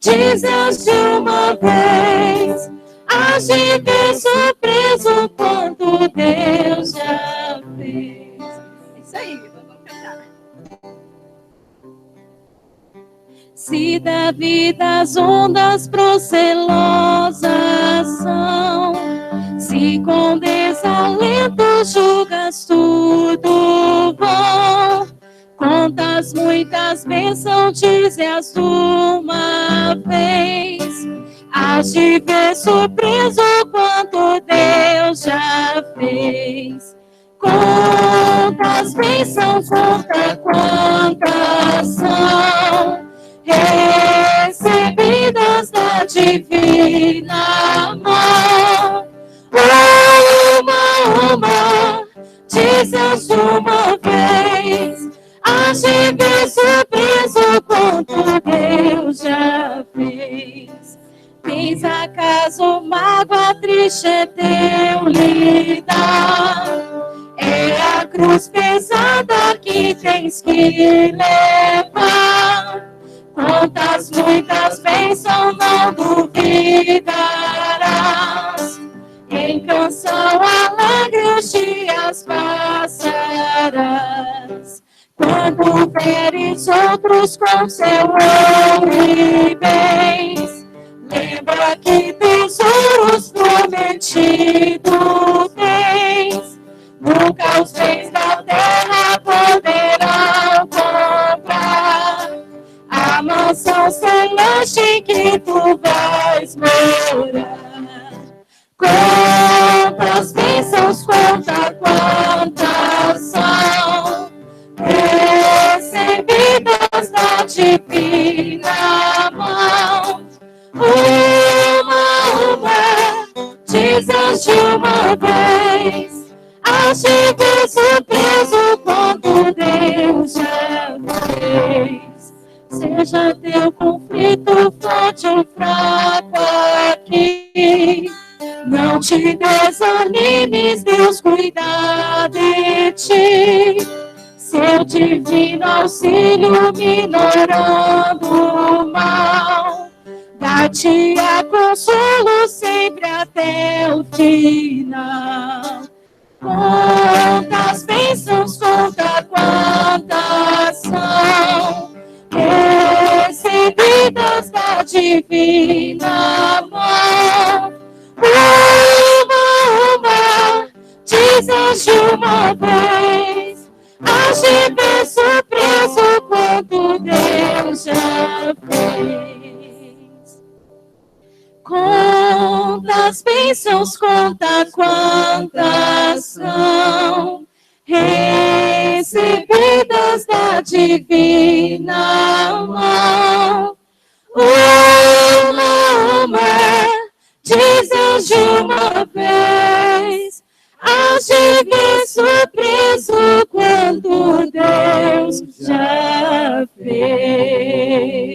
diz Deus de uma vez. Age de surpreso quando Deus já fez. Isso aí, vamos cantar. Se da vida as ondas procelosas são, se com desalento julgas tudo bom, quantas muitas bênçãos dizes uma vez, hás de ver surpreso quanto Deus já fez. Quantas bênçãos, conta quantas são recebidas da divina mão. Uma, dizes uma vez, hás de ver surpreso quanto Deus já fez. Tens acaso mágoa triste é teu lidar? É a cruz pesada que tens que levar. Quantas muitas bênçãos não duvidarás. Em canção alegre os dias passarás. Quando veres outros com seu ouro e bens, lembra que tesouros prometidos tens. Nunca os bens da terra poderão comprar a mansão celeste em que tu vais morar. Quantas bênçãos, conta quantas são recebidas da divina mão. Uma, dizes de uma vez, hás de ver surpreso quando Deus já fez. Seja teu conflito forte ou fraco aqui, não te desanimes, Deus cuida de ti. Seu divino auxílio minorando o mal, dá-te-á consolo sempre até o final. Quantas bênçãos, conta quantas são recebidas da divina mão. Uma, dizes de uma vez, hás de ver surpreso quando Deus já fez. Quantas bênçãos, conta quantas são recebidas da divina mão. Uma, dizes de uma vez, hás de ver surpreso quando Deus já fez.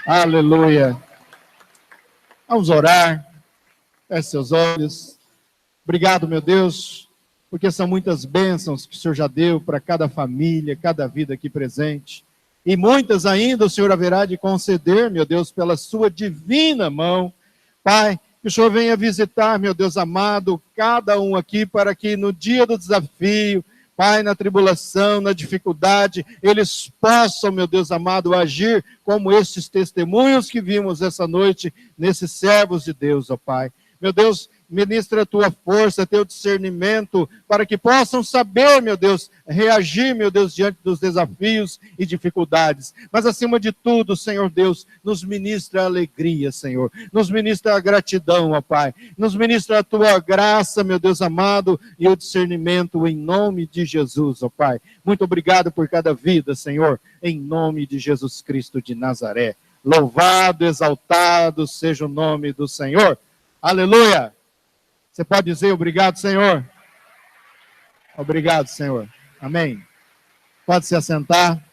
Aleluia. Vamos orar. Feche seus olhos. Obrigado, meu Deus, porque são muitas bênçãos que o Senhor já deu para cada família, cada vida aqui presente. E muitas ainda o Senhor haverá de conceder, meu Deus, pela sua divina mão. Pai, que o Senhor venha visitar, meu Deus amado, cada um aqui, para que no dia do desafio, Pai, na tribulação, na dificuldade, eles possam, meu Deus amado, agir como estes testemunhos que vimos essa noite, nesses servos de Deus, ó Pai. Meu Deus, ministra a tua força, teu discernimento, para que possam saber, meu Deus, reagir, meu Deus, diante dos desafios e dificuldades. Mas, acima de tudo, Senhor Deus, nos ministra a alegria, Senhor. Nos ministra a gratidão, ó Pai. Nos ministra a tua graça, meu Deus amado, e o discernimento em nome de Jesus, ó Pai. Muito obrigado por cada vida, Senhor, em nome de Jesus Cristo de Nazaré. Louvado, exaltado seja o nome do Senhor. Aleluia! Você pode dizer obrigado, Senhor? Obrigado, Senhor. Amém. Pode se assentar.